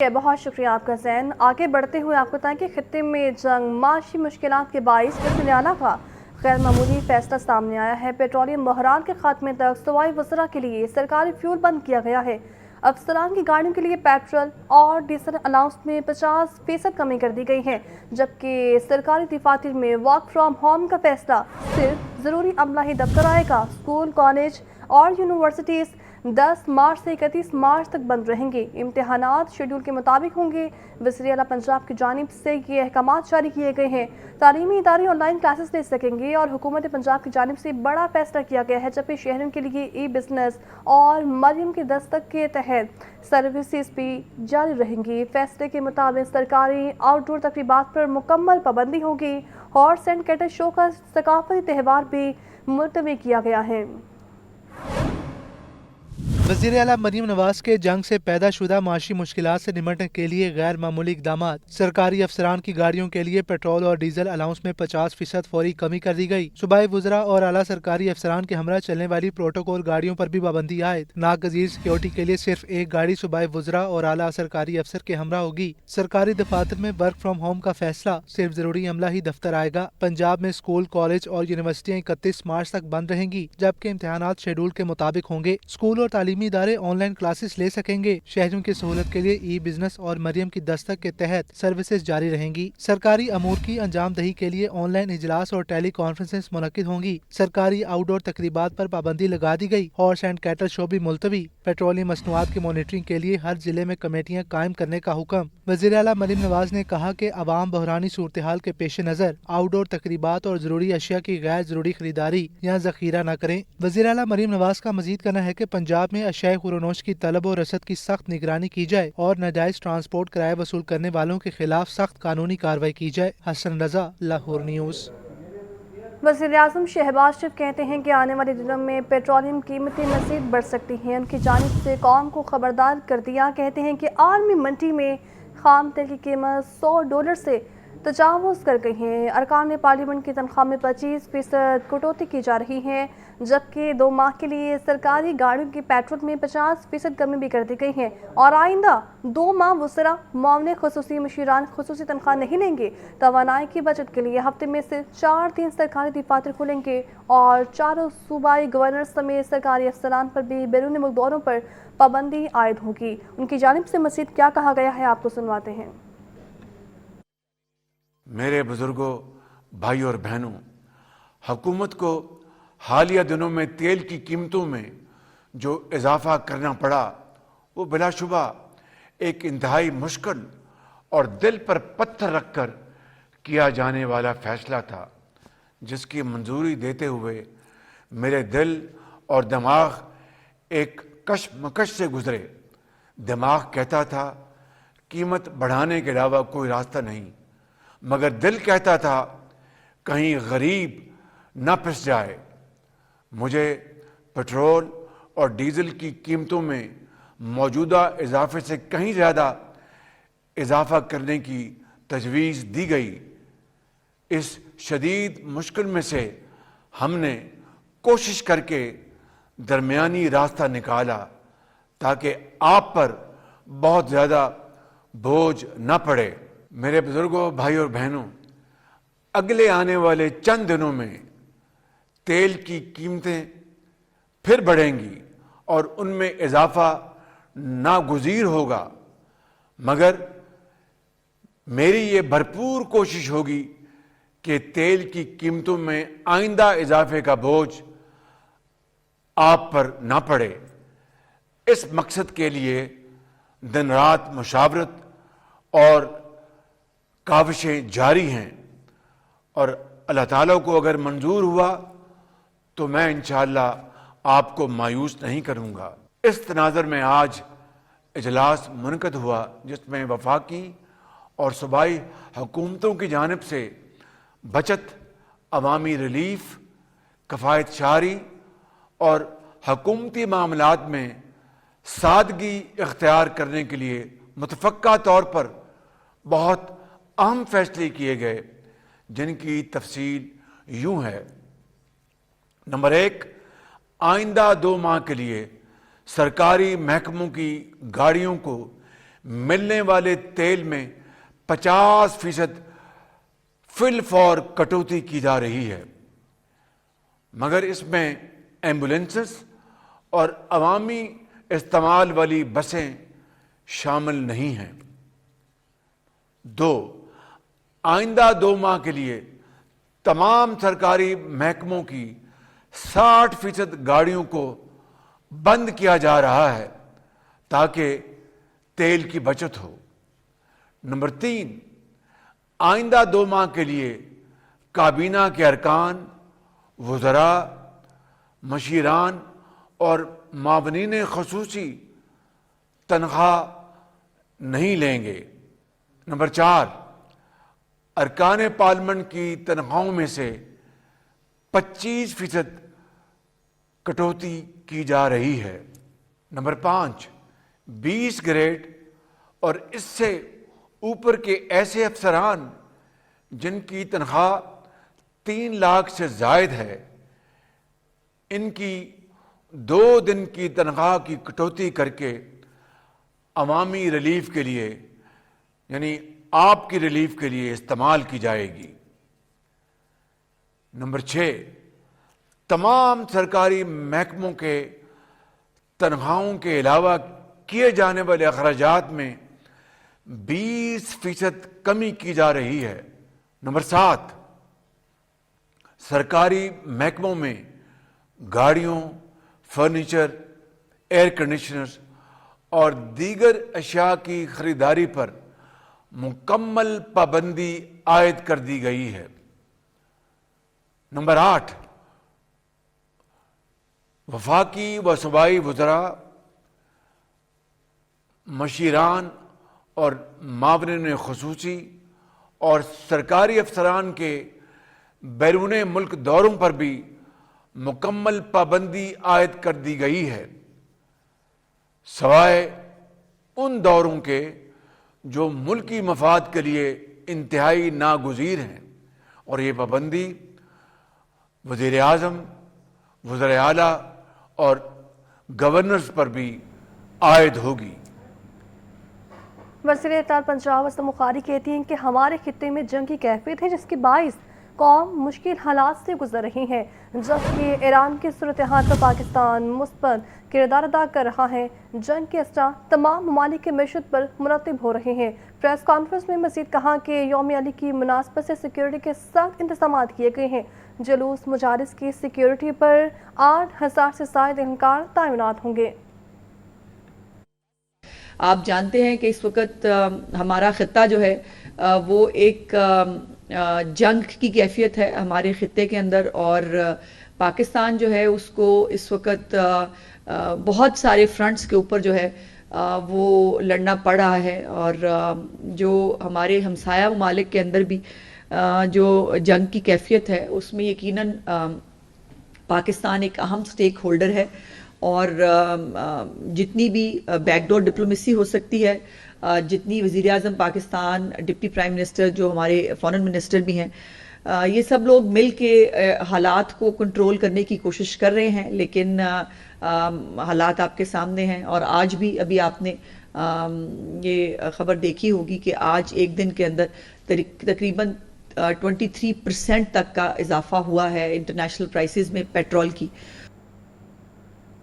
بہت شکریہ آپ کا زین۔ آگے بڑھتے ہوئے آپ کو بتائیں کہ خطے میں جنگ معاشی مشکلات کے باعث وزیر اعلیٰ کا غیر معمولی فیصلہ سامنے آیا ہے۔ پیٹرولیم بحران کے خاتمے تک صوبائی وزراء کے لیے سرکاری فیول بند کیا گیا ہے۔ افسران کی گاڑیوں کے لیے پیٹرول اور ڈیزل الاؤنس میں 50% کمی کر دی گئی ہے، جبکہ سرکاری دفاتر میں ورک فرام ہوم کا فیصلہ صرف ضروری عملہ ہی دفتر آئے گا۔ اسکول، کالج اور یونیورسٹیز 10 مارچ سے 31 مارچ تک بند رہیں گے۔ امتحانات شیڈول کے مطابق ہوں گے۔ وزیر اعلیٰ پنجاب کی جانب سے یہ احکامات جاری کیے گئے ہیں۔ تعلیمی ادارے آن لائن کلاسز لے سکیں گے اور حکومت پنجاب کی جانب سے بڑا فیصلہ کیا گیا ہے، جبکہ شہریوں کے لیے ای بزنس اور مریم کی دستک کے تحت سروسز بھی جاری رہیں گی۔ فیصلے کے مطابق سرکاری آؤٹ ڈور تقریبات پر مکمل پابندی ہوگی۔ ہارس اینڈ کیٹل شو کا ثقافتی تہوار بھی ملتوی کیا گیا ہے۔ وزیر اعلیٰ مریم نواز کے جنگ سے پیدا شدہ معاشی مشکلات سے نمٹنے کے لیے غیر معمولی اقدامات۔ سرکاری افسران کی گاڑیوں کے لیے پیٹرول اور ڈیزل الاؤنس میں 50% فوری کمی کر دی گئی۔ صوبائی وزراء اور اعلیٰ سرکاری افسران کے ہمراہ چلنے والی پروٹوکول گاڑیوں پر بھی پابندی عائد۔ ناگزیر سیکیورٹی کے لیے صرف ایک گاڑی صوبائی وزراء اور اعلیٰ سرکاری افسر کے ہمراہ ہوگی۔ سرکاری دفاتر میں ورک فرام ہوم کا فیصلہ، صرف ضروری عملہ ہی دفتر آئے گا۔ پنجاب میں اسکول، کالج اور یونیورسٹیاں 31 مارچ تک بند رہیں گی، جبکہ امتحانات شیڈول کے مطابق ہوں گے۔ اسکول اور تعلیمی ادارے آن لائن کلاسز لے سکیں گے۔ شہریوں کی سہولت کے لیے ای بزنس اور مریم کی دستک کے تحت سروسز جاری رہیں گی۔ سرکاری امور کی انجام دہی کے لیے آن لائن اجلاس اور ٹیلی کانفرنسز منعقد ہوں گی۔ سرکاری آؤٹ ڈور تقریبات پر پابندی لگا دی گئی۔ ہارس اینڈ کیٹل شو بھی ملتوی۔ پیٹرولیم مصنوعات کی مانیٹرنگ کے لیے ہر ضلع میں کمیٹیاں قائم کرنے کا حکم۔ وزیر اعلیٰ مریم نواز نے کہا کہ عوام بحرانی صورتحال کے پیش نظر آؤٹ ڈور تقریبات اور ضروری اشیاء کی غیر ضروری خریداری یا ذخیرہ نہ کریں۔ وزیر اعلیٰ مریم نواز کا مزید کہنا ہے کہ پنجاب میں اشیاء خورونوش کی طلب و رسد کی سخت نگرانی کی جائے اور ناجائز ٹرانسپورٹ کرایہ وصول کرنے والوں کے خلاف سخت قانونی کارروائی کی جائے۔ حسن رضا، لاہور نیوز۔ وزیر اعظم شہباز شریف کہتے ہیں کہ آنے والے دنوں میں پیٹرولیم قیمتیں مزید بڑھ سکتی ہیں۔ ان کی جانب سے قوم کو خبردار کر دیا۔ کہتے ہیں کہ عالمی منڈی میں خام تیل کی قیمت $100 سے تجاوز کر گئی ہے۔ ارکان پارلیمنٹ کی تنخواہ میں 25% کٹوتی کی جا رہی ہے، جبکہ 2 ماہ کے لیے سرکاری گاڑیوں کی پیٹرول میں 50% کمی بھی کر دی گئی ہے اور آئندہ 2 ماہ وزراء، معاون خصوصی مشیران خصوصی تنخواہ نہیں لیں گے۔ توانائی کی بچت کے لیے ہفتے میں سے 4 دن سرکاری دفاتر کھلیں گے اور 4 صوبائی گورنر سمیت سرکاری افسران پر بھی بیرون ملک دوروں پر پابندی عائد ہوگی۔ ان کی جانب سے مزید کیا کہا گیا ہے، آپ کو سنواتے ہیں۔ میرے بزرگوں، بھائی اور بہنوں، حکومت کو حالیہ دنوں میں تیل کی قیمتوں میں جو اضافہ کرنا پڑا وہ بلا شبہ ایک انتہائی مشکل اور دل پر پتھر رکھ کر کیا جانے والا فیصلہ تھا، جس کی منظوری دیتے ہوئے میرے دل اور دماغ ایک کشمکش سے گزرے۔ دماغ کہتا تھا قیمت بڑھانے کے علاوہ کوئی راستہ نہیں، مگر دل کہتا تھا کہیں غریب نہ پھنس جائے۔ مجھے پٹرول اور ڈیزل کی قیمتوں میں موجودہ اضافے سے کہیں زیادہ اضافہ کرنے کی تجویز دی گئی۔ اس شدید مشکل میں سے ہم نے کوشش کر کے درمیانی راستہ نکالا تاکہ آپ پر بہت زیادہ بوجھ نہ پڑے۔ میرے بزرگوں، بھائی اور بہنوں، اگلے آنے والے چند دنوں میں تیل کی قیمتیں پھر بڑھیں گی اور ان میں اضافہ ناگزیر ہوگا، مگر میری یہ بھرپور کوشش ہوگی کہ تیل کی قیمتوں میں آئندہ اضافے کا بوجھ آپ پر نہ پڑے۔ اس مقصد کے لیے دن رات مشاورت اور کاوشیں جاری ہیں، اور اللہ تعالیٰ کو اگر منظور ہوا تو میں انشاءاللہ آپ کو مایوس نہیں کروں گا۔ اس تناظر میں آج اجلاس منعقد ہوا جس میں وفاقی اور صوبائی حکومتوں کی جانب سے بچت، عوامی ریلیف، کفایت شعاری اور حکومتی معاملات میں سادگی اختیار کرنے کے لیے متفقہ طور پر بہت اہم فیصلے کیے گئے، جن کی تفصیل یوں ہے۔ نمبر 1، آئندہ 2 ماہ کے لیے سرکاری محکموں کی گاڑیوں کو ملنے والے تیل میں 50% فل فور کٹوتی کی جا رہی ہے، مگر اس میں ایمبولینسز اور عوامی استعمال والی بسیں شامل نہیں ہیں۔ 2، آئندہ 2 ماہ کے لیے تمام سرکاری محکموں کی 60% گاڑیوں کو بند کیا جا رہا ہے تاکہ تیل کی بچت ہو۔ نمبر 3، آئندہ 2 ماہ کے لیے کابینہ کے ارکان، وزراء، مشیران اور معاونین خصوصی تنخواہ نہیں لیں گے۔ نمبر 4، ارکان پارلیمنٹ کی تنخواہوں میں سے 25% کٹوتی کی جا رہی ہے۔ نمبر 5، 20 گریڈ اور اس سے اوپر کے ایسے افسران جن کی تنخواہ 3 لاکھ سے زائد ہے، ان کی 2 دن کی تنخواہ کی کٹوتی کر کے عوامی ریلیف کے لیے، یعنی آپ کی ریلیف کے لیے استعمال کی جائے گی۔ نمبر 6، تمام سرکاری محکموں کے تنخواہوں کے علاوہ کیے جانے والے اخراجات میں 20% کمی کی جا رہی ہے۔ نمبر 7، سرکاری محکموں میں گاڑیوں، فرنیچر، ایئر کنڈیشنرز اور دیگر اشیاء کی خریداری پر مکمل پابندی عائد کر دی گئی ہے۔ نمبر 8، وفاقی و صوبائی وزراء، مشیران اور معاونین خصوصی اور سرکاری افسران کے بیرون ملک دوروں پر بھی مکمل پابندی عائد کر دی گئی ہے، سوائے ان دوروں کے جو ملکی مفاد کے لیے انتہائی ناگزیر ہیں، اور یہ پابندی وزیر اعظم، وزراء اعلیٰ اور گورنرز پر بھی عائد ہوگی۔ وزیر اطلاعات پنجاب اسلم بخاری کہتی ہیں کہ ہمارے خطے میں جنگ کی کیفیت ہے جس کے باعث قوم مشکل حالات سے گزر رہی ہے، جبکہ ایران کی صورتحال پر پاکستان مثبت کردار ادا کر رہا ہے۔ جنگ کے اسلحہ تمام ممالک کے معیشت پر مرتب ہو رہے ہیں۔ پریس کانفرنس میں مزید کہا کہ یوم علی کی مناسبت سے سیکیورٹی کے سخت انتظامات کیے گئے ہیں۔ جلوس مجالس کی سیکیورٹی پر 8,000 سے زائد اہلکار تعینات ہوں گے۔ آپ جانتے ہیں کہ اس وقت ہمارا خطہ جو ہے وہ ایک جنگ کی کیفیت ہے ہمارے خطے کے اندر، اور پاکستان جو ہے اس کو اس وقت بہت سارے فرنٹس کے اوپر جو ہے وہ لڑنا پڑ رہا ہے، اور جو ہمارے ہمسایہ ممالک کے اندر بھی جو جنگ کی کیفیت ہے اس میں یقیناً پاکستان ایک اہم سٹیک ہولڈر ہے، اور جتنی بھی بیک ڈور ڈپلومیسی ہو سکتی ہے، جتنی وزیر اعظم پاکستان، ڈپٹی پرائم منسٹر جو ہمارے فارن منسٹر بھی ہیں، یہ سب لوگ مل کے حالات کو کنٹرول کرنے کی کوشش کر رہے ہیں، لیکن حالات آپ کے سامنے ہیں۔ اور آج بھی ابھی آپ نے یہ خبر دیکھی ہوگی کہ آج ایک دن کے اندر تقریباً 23% تک کا اضافہ ہوا ہے انٹرنیشنل پرائسز میں پیٹرول کی۔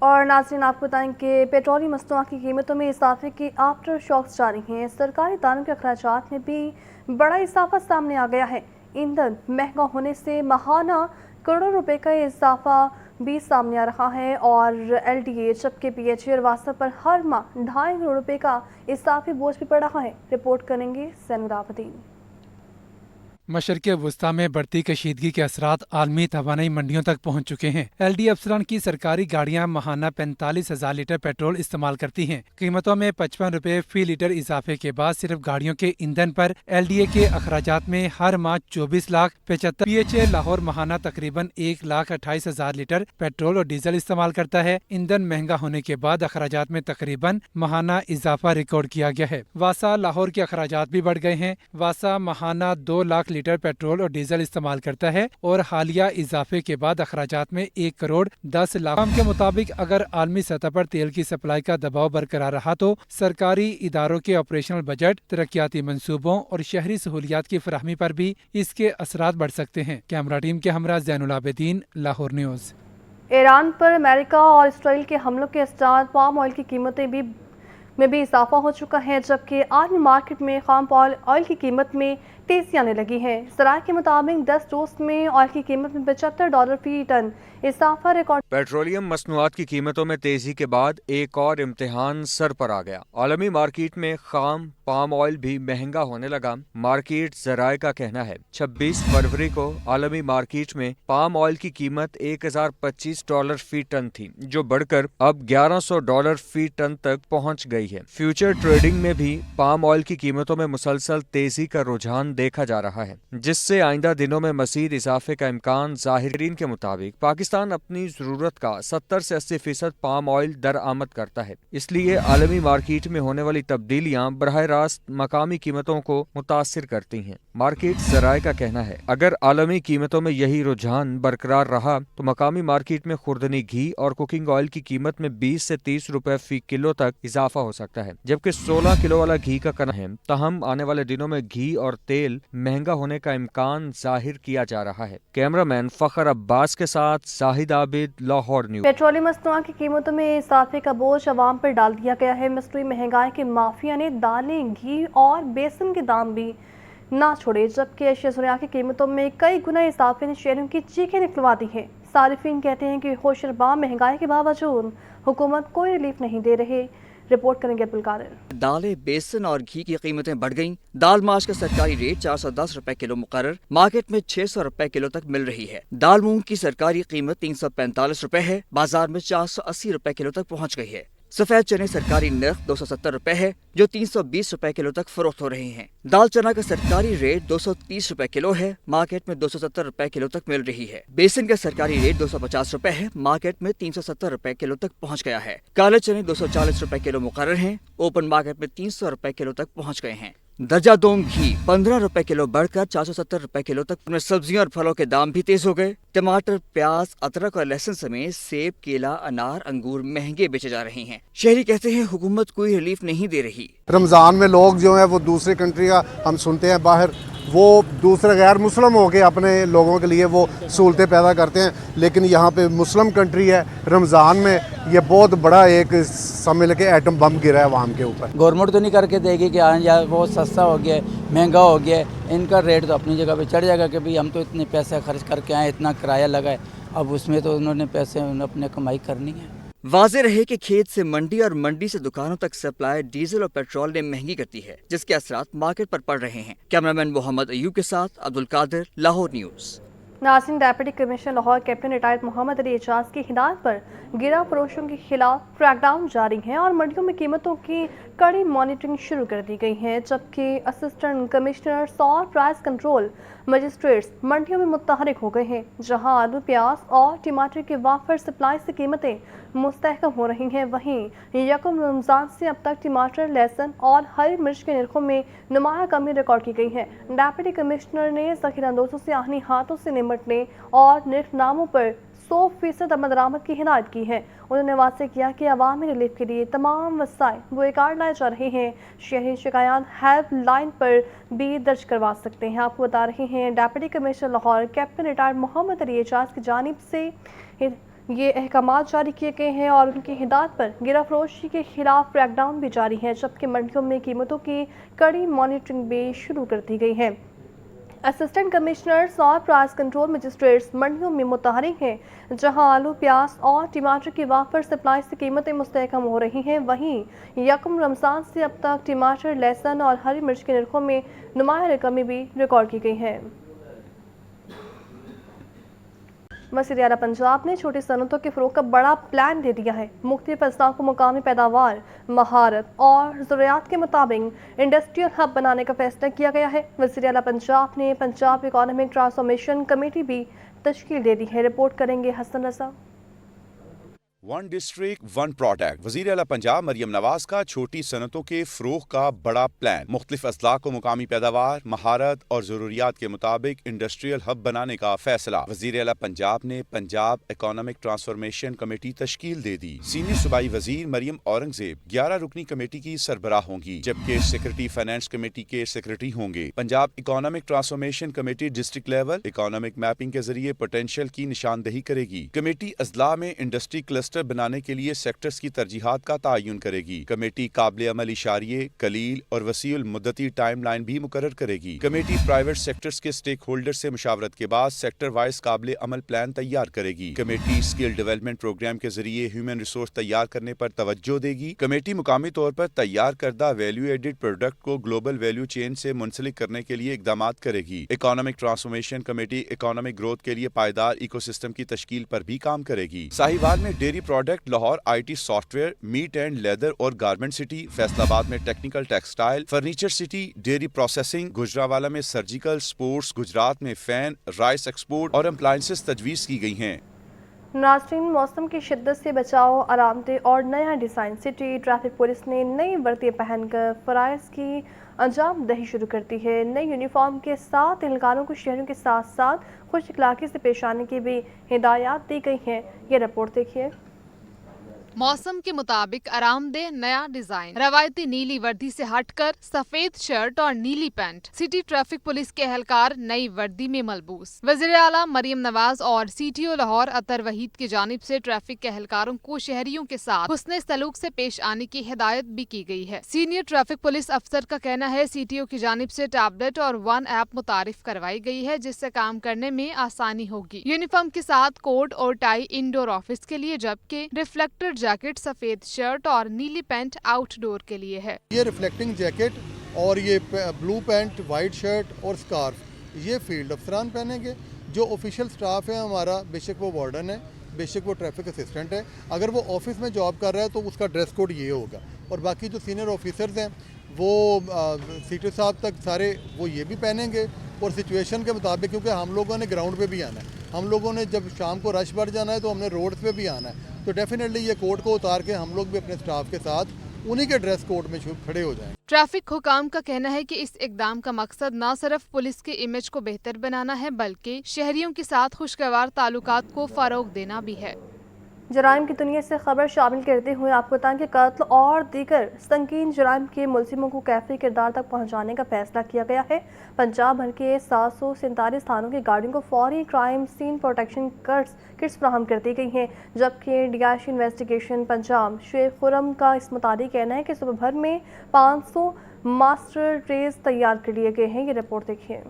اور ناظرین آپ کو بتائیں کہ پیٹرولیم مصنوعات کی قیمتوں میں اضافے کے آفٹر شاکس جاری ہیں۔ سرکاری اداروں کے اخراجات میں بھی بڑا اضافہ سامنے آ گیا ہے۔ ایندھن مہنگا ہونے سے ماہانہ کروڑوں روپے کا اضافہ بھی سامنے آ رہا ہے، اور ایل ڈی اے جبکہ پی ایچ اے اور واسطہ پر ہر ماہ 2.5 کروڑ روپے کا اضافی بوجھ بھی پڑ رہا ہے۔ رپورٹ کریں گے سینور آبدین۔ مشرق وسطیٰ میں بڑھتی کشیدگی کے اثرات عالمی توانائی منڈیوں تک پہنچ چکے ہیں۔ ایل ڈی افسران کی سرکاری گاڑیاں ماہانہ 45,000 لیٹر پیٹرول استعمال کرتی ہیں۔ قیمتوں میں 55 روپے فی لیٹر اضافے کے بعد صرف گاڑیوں کے ایندھن پر ایل ڈی اے کے اخراجات میں ہر ماہ 24,75,000۔ پی ایچ اے لاہور ماہانہ تقریباً 1,28,000 لیٹر پیٹرول اور ڈیزل استعمال کرتا ہے۔ ایندھن مہنگا ہونے کے بعد اخراجات میں تقریباً ماہانہ اضافہ ریکارڈ کیا گیا ہے۔ واسا لاہور کے اخراجات بھی بڑھ گئے ہیں۔ واسا ماہانہ 2 لاکھ लीटर पेट्रोल और डीजल इस्तेमाल करता है और हालिया इजाफे के बाद अखराजात में 1 करोड़ 10 लाख के मुताबिक अगर आलमी सतह पर तेल की सप्लाई का दबाव बरकरार रहा तो सरकारी इदारों के ऑपरेशनल बजट, तरक्याती मंसूबों और शहरी सहूलियात की फराहमी पर भी इसके असरात बढ़ सकते हैं। कैमरा टीम के हमरा ज़ैनुल आबिदीन, लाहौर न्यूज़। ईरान पर अमेरिका और इसराइल के हमलों के साथ पाम ऑयल की कीमतें में भी इजाफा हो चुका है, जबकि आलमी मार्केट में खाम ऑयल की कीमत में तेजी आने लगी है। सराय के मुताबिक 10 रोज में ऑयल की कीमत में $75 फी टन इजाफा रिकॉर्ड। पेट्रोलियम मसनूआत की कीमतों में तेजी के बाद एक और इम्तिहान सर पर आ गया। आलमी मार्केट में खाम पाम ऑयल भी महंगा होने लगा। मार्केट जराए का कहना है 26 फरवरी को आलमी मार्केट में पाम ऑयल की कीमत $1025 फी टन थी, जो बढ़कर अब $1100 फी टन तक पहुंच गई है। फ्यूचर ट्रेडिंग में भी पाम ऑयल की कीमतों में मुसलसल तेजी का रुझान देखा जा रहा है, जिससे आइंदा दिनों में मजीद इजाफे का इम्कान ज़ाहिरीन के मुताबिक पाकिस्तान अपनी जरूरत का 70 से 80% पाम ऑयल दरआमद करता है। इसलिए आलमी मार्केट में होने वाली तब्दीलियां बराह रास्त मकामी कीमतों को मुतासिर करती हैं। मार्केट जराए का कहना है अगर आलमी कीमतों में यही रुझान बरकरार रहा तो मकामी मार्केट में खुर्दनी घी और कुकिंग ऑयल की कीमत में 20 से 30 रुपए फी किलो तक इजाफा हो सकता है, जबकि 16 किलो वाला घी का कहना है तहम आने वाले दिनों में घी और तेल महंगा होने का इम्कान जाहिर किया जा रहा है। कैमरामैन फखर अब्बास के साथ जाहिद आबिद, लाहौर न्यूज़। पेट्रोलियम मसनूआत की कीमतों में इजाफे का बोझ अवाम पर डाल दिया गया है। मसनूई महंगाई के माफिया ने दालें, घी और बेसन के दाम भी ना छोड़े, जबकि अशिया ज़रूरियात की कीमतों में कई गुना इजाफे ने शहरों की चीखें निकलवा दी हैं। सारिफीन कहते हैं कि होशरबा महंगाई के बावजूद हुकूमत कोई रिलीफ नहीं दे रहे। रिपोर्ट करेंगे अब्दुल कादिर। दालें, बेसन और घी की कीमतें बढ़ गईं। दाल माश का सरकारी रेट 410 रुपए किलो मुकर्रर, मार्केट में 600 रुपए किलो तक मिल रही है। दाल मूंग की सरकारी कीमत 345 रुपए है, बाजार में 480 रुपए किलो तक पहुंच गई है। सफेद चने सरकारी नर्ख 270 रुपए है, जो 320 रुपए किलो तक फरोख्त हो रहे हैं। दाल चना का सरकारी रेट 230 रुपए किलो है, मार्केट में 270 रुपए किलो तक मिल रही है। बेसन का सरकारी रेट 250 रुपए है, मार्केट में 370 रुपए किलो तक पहुंच गया है। काले चने 240 रुपए किलो मुकर्रर हैं, ओपन मार्केट में 300 रुपए किलो तक पहुंच गए हैं। दर्जा दोम घी 15 रुपए किलो बढ़कर 470 रुपए किलो तक। उनमें सब्जियों और फलों के दाम भी तेज हो गए। टमाटर, प्याज, अदरक और लहसुन समेत सेब, केला, अनार, अंगूर महंगे बेचे जा रहे हैं। शहरी कहते हैं हुकूमत कोई रिलीफ नहीं दे रही। रमजान में लोग जो है वो दूसरी कंट्री का हम सुनते हैं बाहर, वो दूसरे गैर मुस्लिम होके अपने लोगों के लिए वो सहूलतें पैदा करते हैं, लेकिन यहाँ पे मुस्लिम कंट्री है। रमज़ान में ये बहुत बड़ा एक समझ के एटम बम गिरा है आवाम के ऊपर। गवर्नमेंट तो नहीं करके देगी कि हाँ यार बहुत सस्ता हो गया, महंगा हो गया, इनका रेट तो अपनी जगह पे चढ़ जाएगा कि भाई हम तो इतने पैसे खर्च करके आए, इतना किराया लगाए, अब उसमें तो उन्होंने पैसे अपने कमाई करनी है। वाज़ेह रहे कि खेत से मंडी और मंडी से दुकानों तक सप्लाई डीजल और पेट्रोल ने महंगी करती है, जिसके असरात मार्केट पर पड़ रहे हैं। कैमरामैन मोहम्मद अयूब के साथ अब्दुल कादिर, लाहौर न्यूज़। नाज़रीन, deputy commissioner Lahore captain retired Mohammad Ali Ejaz की हिदायत पर गिरा फरोशों के खिलाफ क्रैकडाउन जारी है और मंडियों में कीमतों की कड़ी मॉनिटरिंग शुरू कर दी गई है, जबकि असिस्टेंट कमिश्नर्स और प्राइस कंट्रोल मजिस्ट्रेट्स मंडियों में मुतहरिक हो गए हैं, जहां आलू, प्याज और टमाटर के वाफर सप्लाई से कीमतें मुस्तहकम हो रही हैं। वहीं यकम रमज़ान से अब तक टमाटर, लहसुन और हरी मिर्च के निर्खों में नुमाया कमी रिकॉर्ड की गई है। डेप्यूटी कमिश्नर ने ज़ख़ीराअंदोज़ों से आहनी हाथों से निपटने और निर्खनामों पर 100% अमल दरामद की हिदायत की है। उन्होंने वाज़ेह किया कि अवामी रिलीफ के लिए तमाम वसाइल बोयकाट लाए जा रहे हैं। शहरी शिकायत हेल्प लाइन पर भी दर्ज करवा सकते हैं। आपको बता रहे हैं deputy commissioner Lahore captain retired Mohammad Ali Ejaz की जानिब से ये अहकामात जारी किए गए हैं और उनकी हिदायत पर गिरा फरोशी के खिलाफ क्रैकडाउन भी जारी है, जबकि मंडियों में कीमतों की कड़ी मॉनिटरिंग भी शुरू कर दी गई है। असिस्टेंट कमिश्नर्स और प्राइस कंट्रोल मजिस्ट्रेट्स मंडियों में मुतहरिक हैं, जहां आलू, प्याज और टमाटर की वाफर सप्लाई से कीमतें मुस्तहकम हो रही हैं। वहीं यकम रमज़ान से अब तक टमाटर, लहसुन और हरी मिर्च के निर्खों में नुमाया कमी भी रिकॉर्ड की गई है। वज़ीर आला पंजाब ने छोटी सनतों के फ़रोग़ का बड़ा प्लान दे दिया है। मुख्तलिफ अज़लाओं को मुकामी पैदावार, महारत और ज़रूरियात के मुताबिक इंडस्ट्रियल हब बनाने का फैसला किया गया है। वज़ीर आला पंजाब ने पंजाब इकोनॉमिक ट्रांसफॉर्मेशन कमेटी भी तश्कील दे दी है। रिपोर्ट करेंगे Hasan Raza. One district one product. वज़ीर आला पंजाब मरियम नवाज का छोटी सनतों के फ़रोग़ का बड़ा प्लान। मुख्तलिफ अज़ला को मुकामी पैदावार, महारत और ज़रूरियात के मुताबिक इंडस्ट्रियल हब बनाने का फैसला। वज़ीर आला पंजाब ने पंजाब इकोनॉमिक ट्रांसफॉर्मेशन कमेटी तश्कील दे दी। सीनियर सूबाई वज़ीर मरियम औरंगज़ेब 11 रुकनी कमेटी की सरबराह होंगी, जबकि सेक्रेटरी फाइनेंस कमेटी के सेक्रेटरी होंगे। Punjab economic transformation committee district level economic mapping के जरिए पोटेंशियल की निशानदही करेगी। कमेटी अज़ला में इंडस्ट्री क्लस्टर बनाने के लिए सेक्टर्स की तरजीहात का तयन करेगी। कमेटी काबिल अमल इशारिये, कलील और वसीउल मुद्दती टाइम लाइन भी मुकर्रर करेगी। कमेटी प्राइवेट सेक्टर्स के स्टेक होल्डर से मुशावरत के बाद सेक्टर वाइज काबिल अमल प्लान तैयार करेगी। कमेटी स्किल डेवलपमेंट प्रोग्राम के जरिए ह्यूमन रिसोर्स तैयार करने पर तवज्जो देगी। कमेटी मुकामी तौर पर तैयार करदा वैल्यू एडिड प्रोडक्ट को ग्लोबल वैल्यू चेन से मुंसलिक करने के लिए इकदाम करेगी। Economic transformation committee economic growth के लिए पायदार इकोसिस्टम की तश्कील पर भी काम करेगी। साहिवाल में dairy product, Lahore IT software, meat and leather और गारमेंट सिटी, फैसलाबाद में technical textile, furniture city, dairy processing, Gujranwala में सर्जिकल, स्पोर्ट्स, गुजरात में फैन, राइस एक्सपोर्ट और अप्लायंसेस तजवीज़ की गई हैं। नाज़रीन, मौसम की शिद्दत से बचाओ, आरामदेह और नया डिज़ाइन। सिटी ट्रैफिक पुलिस ने नई वर्दी पहनकर फ़राइज़ की अंजाम दही शुरू करती है। नई यूनिफॉर्म के साथ एहलकारों को शहरों के साथ साथ खुश इखलाकी से पेश आने की भी हिदायत दी गई हैं। ये रिपोर्ट देखिए। मौसम के मुताबिक आरामदेह नया डिजाइन, रवायती नीली वर्दी से हटकर सफेद शर्ट और नीली पैंट। सिटी ट्रैफिक पुलिस के एहलकार नई वर्दी में मलबूस। वज़ीर आला मरियम नवाज और CTO लाहौर अतर वहीद की जानिब से ट्रैफिक के एहलकारों को शहरियों के साथ हुस्ने सलूक से पेश आने की हिदायत भी की गई है। सीनियर ट्रैफिक पुलिस अफसर का कहना है CTO की जानिब से टैबलेट और वन ऐप मुतारिफ करवाई गई है, जिससे काम करने में आसानी होगी। यूनिफॉर्म के साथ कोट और टाई इंडोर ऑफिस के लिए, जबकि रिफ्लेक्टर जैकेट, सफेद शर्ट और नीली पैंट आउटडोर के लिए है। ये रिफ्लेक्टिंग जैकेट और ये ब्लू पैंट, वाइट शर्ट और स्कार्फ ये फील्ड अफसरान पहनेंगे। जो ऑफिशियल स्टाफ है हमारा, बेशक वो वार्डन है, बेशक वो ट्रैफिक असिस्टेंट है, अगर वो ऑफिस में जॉब कर रहा है तो उसका ड्रेस कोड ये होगा। और बाकी जो सीनियर ऑफिसर्स हैं वो CTO साहब तक सारे वो ये भी पहनेंगे। और सिचुएशन के मुताबिक, क्योंकि हम लोगों ने ग्राउंड पे भी आना है, हम लोगों ने जब शाम को रश बढ़ जाना है तो हमने रोड्स पे भी आना है, तो डेफिनेटली ये कोड को उतार के हम लोग भी अपने स्टाफ के साथ उन्हीं के ड्रेस कोड में खड़े हो जाएं। ट्रैफिक हुकाम का कहना है कि इस इकदाम का मकसद न सिर्फ पुलिस के इमेज को बेहतर बनाना है, बल्कि शहरियों के साथ खुशगवार ताल्लुकात को फरोग देना भी है। जराइम की दुनिया से खबर शामिल करते हुए आपको बताएं कि कत्ल और दीगर संगीन जराइम के मुलजिमों को कैफी किरदार तक पहुंचाने का फैसला किया गया है। पंजाब भर के 747 थानों की गाड़ियों को फौरी क्राइम सीन प्रोटेक्शन किट्स फराहम कर दी गई हैं, जबकि DIG इन्वेस्टिगेशन पंजाब शुएब खुरम का इस मुताबिक कहना है कि सुबह भर में 500 मास्टर ट्रेस तैयार कर लिए गए हैं। ये रिपोर्ट देखिए।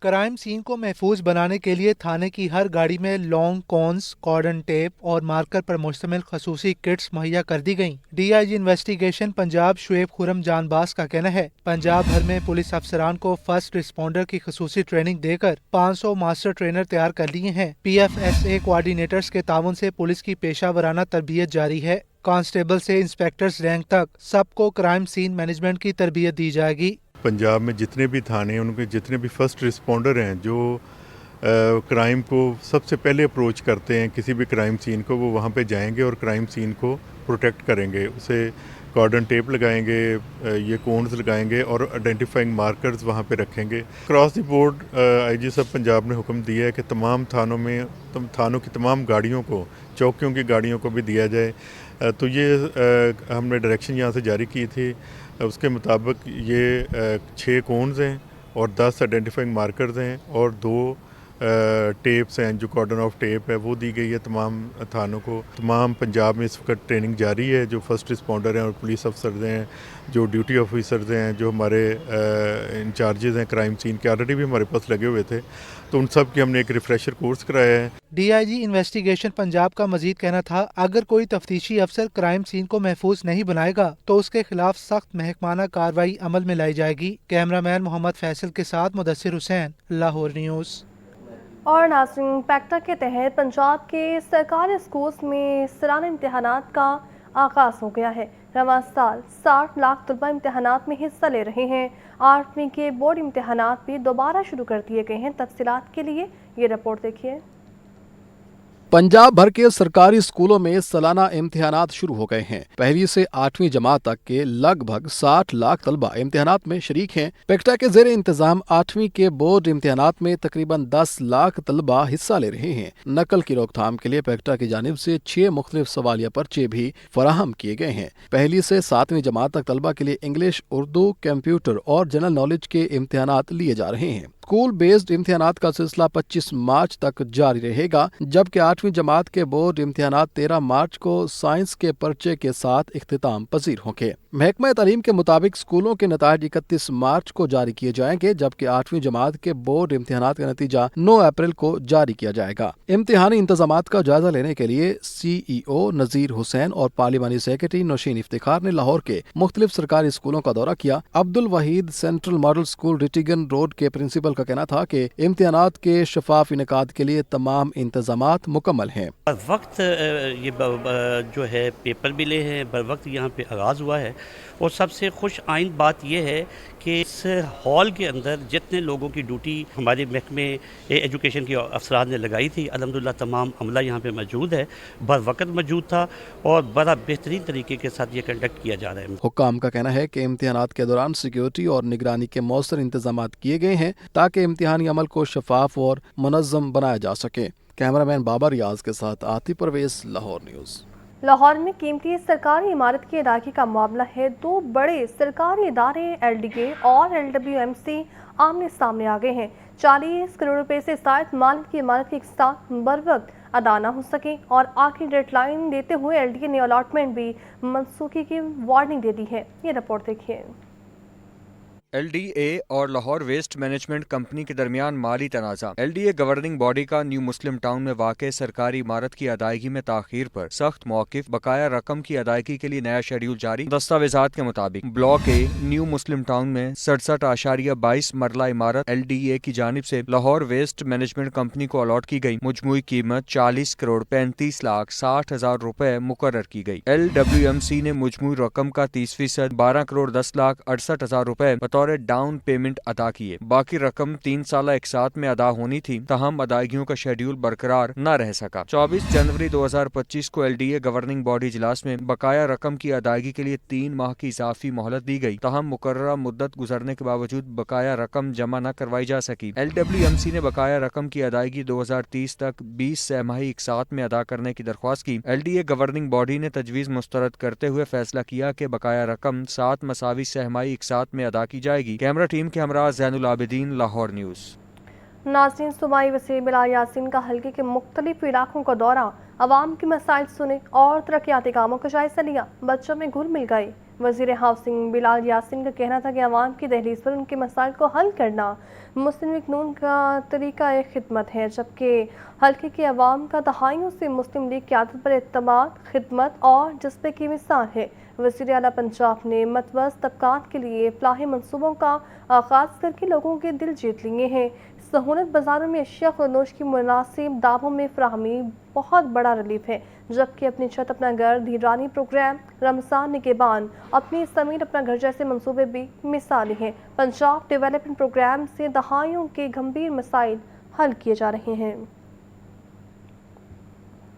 क्राइम सीन को महफूज बनाने के लिए थाने की हर गाड़ी में लॉन्ग कॉन्स, कॉर्डन टेप और मार्कर पर मुश्तमिल खसूसी किट्स मुहैया कर दी गयी। DIG इन्वेस्टिगेशन पंजाब शुएब खुरम जानबाज का कहना है, पंजाब भर में पुलिस अफसरान को फर्स्ट रिस्पॉन्डर की खसूसी ट्रेनिंग देकर 500 मास्टर ट्रेनर तैयार कर लिए हैं। PFSA कोऑर्डिनेटर्स के ताउन से पुलिस की पेशा वराना तरबियत जारी है। कांस्टेबल से इंस्पेक्टर्स रैंक तक सबको क्राइम सीन मैनेजमेंट की तरबियत दी जाएगी। पंजाब में जितने भी थाने हैं, उनके जितने भी फर्स्ट रिस्पॉन्डर हैं जो क्राइम को सबसे पहले अप्रोच करते हैं, किसी भी क्राइम सीन को, वो वहाँ पे जाएंगे और क्राइम सीन को प्रोटेक्ट करेंगे। उसे कॉर्डन टेप लगाएंगे, ये कोन्स लगाएंगे और आइडेंटिफाइंग मार्कर्स वहाँ पे रखेंगे। क्रॉस द बोर्ड IG साहब पंजाब ने हुक्म दिया है कि तमाम थानों में थानों की तमाम गाड़ियों को, चौकियों की गाड़ियों को भी दिया जाए। तो ये हमने डायरेक्शन यहाँ से जारी की थी। उसके मुताबिक ये 6 कोन्स हैं और 10 आइडेंटिफाइंग मार्कर्स हैं और 2 टेप्स हैं, जो कॉर्डन ऑफ टेप है वो दी गई है तमाम थानों को। तमाम पंजाब में इस वक्त ट्रेनिंग जारी है। जो फर्स्ट रिस्पॉन्डर हैं और पुलिस अफसर हैं, जो ड्यूटी ऑफिसर्स हैं, जो हमारे इंचार्जेस हैं क्राइम सीन के, ऑलरेडी भी हमारे पास लगे हुए थे, तो उन सब की हमने एक रिफ्रेशर कोर्स कराया है। DIG इन्वेस्टिगेशन पंजाब का मजीद कहना था, अगर कोई तफ्तीशी अफसर क्राइम सीन को महफूज नहीं बनाएगा तो उसके खिलाफ सख्त महकमाना कार्रवाई अमल में लाई जाएगी। कैमरामैन मोहम्मद फैसल के साथ मुदस्सिर हुसैन, लाहौर न्यूज़। और नाज़रीन, पैक्टा के तहत पंजाब के सरकारी स्कूल्स में सालाना इम्तिहानात का आगाज़ हो गया है। रवां साल 60 लाख तलबा इम्तिहानात में हिस्सा ले रहे हैं। 8वीं के बोर्ड इम्तिहानात भी दोबारा शुरू कर दिए गए हैं। तफसीलात के लिए ये रिपोर्ट देखिए। पंजाब भर के सरकारी स्कूलों में सालाना इम्तिहानात शुरू हो गए हैं। पहली से 8वीं जमात तक के लगभग 60 लाख तलबा इम्तिहानात में शरीक हैं। पेक्टा के ज़ेरे इंतजाम 8वीं के बोर्ड इम्तिहानात में तकरीबन 10 लाख तलबा हिस्सा ले रहे हैं। नकल की रोकथाम के लिए पेक्टा की जानिब से 6 मुख्तलिफ सवालिया पर्चे भी फराहम किए गए हैं। पहली से 7वीं जमात तक तलबा के लिए इंग्लिश, उर्दू, कंप्यूटर और जनरल नॉलेज के इम्तिहानात लिए जा रहे हैं। स्कूल बेस्ड इम्तिहानात का सिलसिला 25 मार्च तक जारी रहेगा, जबकि 8वीं जमात के बोर्ड इम्तिहानात 13 मार्च को साइंस के पर्चे के साथ इख्तिताम पजीर होंगे। महकमा तालीम के मुताबिक स्कूलों के नताइज 31 मार्च को जारी किए जाएंगे, जबकि 8वीं जमात के बोर्ड इम्तिहानात का नतीजा 9 अप्रैल को जारी किया जाएगा। इम्तिहानी इंतजामात का जायजा लेने के लिए CEO नजीर हुसैन और पार्लिमानी सेक्रेटरी नौशीन इफ्तिखार ने लाहौर के मुख्तलिफ सरकारी स्कूलों का दौरा किया। Abdul Waheed central model school Rattigan road के प्रिंसिपल का कहना था कि इम्तिहानात के शफाफ इनेकाद के लिए तमाम इंतजामात मुकम्मल हैं। बर वक्त ये जो है पेपर मिले हैं, बर वक्त यहाँ पे आगाज़ हुआ है और सबसे खुश आइंद बात यह है कि इस हॉल के अंदर जितने लोगों की ड्यूटी हमारे महकमे एजुकेशन के अफसरान ने लगाई थी, अल्हम्दुलिल्लाह तमाम अमला यहाँ पे मौजूद है, बर वक्त मौजूद था और बड़ा बेहतरीन तरीके के साथ ये कंडक्ट किया जा रहा है। हुक्काम का कहना है कि इम्तिहानात के दौरान सिक्योरिटी और निगरानी के मौसर इंतजाम किए गए हैं ताकि इम्तिहानी अमल को शफाफ और मुनज़्ज़म बनाया जा सके। कैमरामैन बाबा रियाज के साथ आतिफ परवेज, लाहौर न्यूज़। लाहौर में कीमती सरकारी इमारत की अदायगी का मामला है। 2 बड़े सरकारी इदारे LDA और LWMC आमने सामने आ गए हैं। 40 करोड़ रुपए से शायद माल की इमारत की इक़्सात बर वक्त अदा न हो सके और आखिरी डेडलाइन देते हुए LDA ने अलॉटमेंट भी मनसूखी की वार्निंग दे दी है। ये रिपोर्ट देखिए। LDA और लाहौर वेस्ट मैनेजमेंट कंपनी के दरमियान माली तनाज़ा। LDA गवर्निंग बॉडी का न्यू मुस्लिम टाउन में वाक़े सरकारी इमारत की अदायगी में ताख़ीर पर सख्त मौक़िफ़, बकाया रकम की अदायगी के लिए नया शेड्यूल जारी। दस्तावेजात के मुताबिक block a new Muslim town में 67.22 मरला इमारत LDA की जानिब से लाहौर वेस्ट मैनेजमेंट कंपनी को अलॉट की गई। मजमूई कीमत 40 करोड़ 35 लाख 60 हजार रुपए मुकर्रर की गई। LWMC ने मजमूई रकम का 30% 12 करोड़ 10 लाख 68 हजार रुपए डाउन पेमेंट अदा किए। बाकी रकम 3 साल एक साथ में अदा होनी थी, तहम अदायगियों का शेड्यूल बरकरार न रह सका। 24 जनवरी 2025 को LDA गवर्निंग बॉडी इजलास में बकाया रकम की अदायगी के लिए 3 माह की इजाफी मोहलत दी गई, तहम मुकर्ररा मुद्दत गुजरने के बावजूद बकाया रकम जमा न करवाई जा सकी। LWMC ने बकाया रकम की अदायगी 2030 तक 20 सहमाही एक साथ में अदा करने की दरख्वास्त की। LDA गवर्निंग बॉडी ने तजवीज़ मुस्तरद करते हुए फैसला किया कि बकाया रकम 7 मसावी सहमाही एक साथ में अदा की जाएगी। कैमरा टीम के हमरा ज़ैनुल आबिदीन, लाहौर न्यूज़। नाज़रीन, सूबाई वज़ीर बिलाल यासीन का हल्के के मुख्तलिफ इलाकों का दौरा, अवाम के मसाइल सुने और तरक्याती कामों का जायजा लिया। बच्चों में घुल मिल गए। वज़ीर हाउसिंग बिलाल यासीन का कहना था कि अवाम की दहलीज पर उनके मसाइल को हल करना मुस्लिम लीग नून का तरीका खिदमत है, जबकि हल्के के अवाम का दहाइयों से मुस्लिम लीग की आदत पर एतमाद, खिदमत और जज्बे की मिसाल है। वज़ीर आला पंजाब ने मतवस्त तबकात के लिए फलाही मनसूबों का आगाज़ करके लोगों के दिल जीत लिए हैं। सहूलत बाज़ारों में अशिया खरनोश की मुनासिब दामों में फ्राहमी बहुत बड़ा रिलीफ है, जबकि अपनी छत अपना घर, धीरानी प्रोग्राम, रमज़ान निगहबान, अपनी ज़मीन अपना घर जैसे मंसूबे भी मिसाली हैं। पंजाब डेवलपमेंट प्रोग्राम से दहाइयों के गंभीर मसाइल हल किए जा रहे हैं।